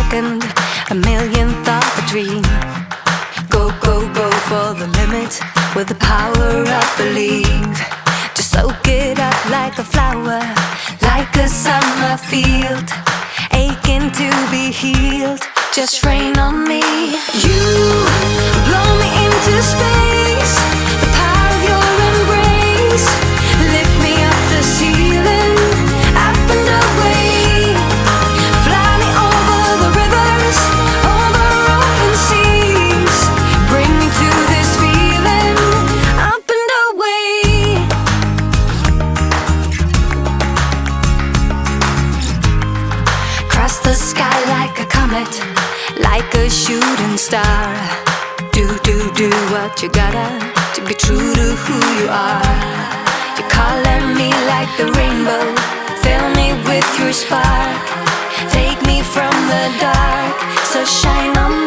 second, a millionth of a dream. Go, go, go for the limit with the power of belief. Just soak it up like a flower, like a summer field, aching to be healed. Just rain on me. You blow me into space, the power of your embrace. Lift me up the ceiling, up and away. Fly me over the rivers, over open seas. Bring me to this feeling, up and away. Cross the sky like a comet, like a shooting star. Do what you gotta to be true to who you are. You're calling me like the rainbow, fill me with your spark. Take me from the dark, so shine on me.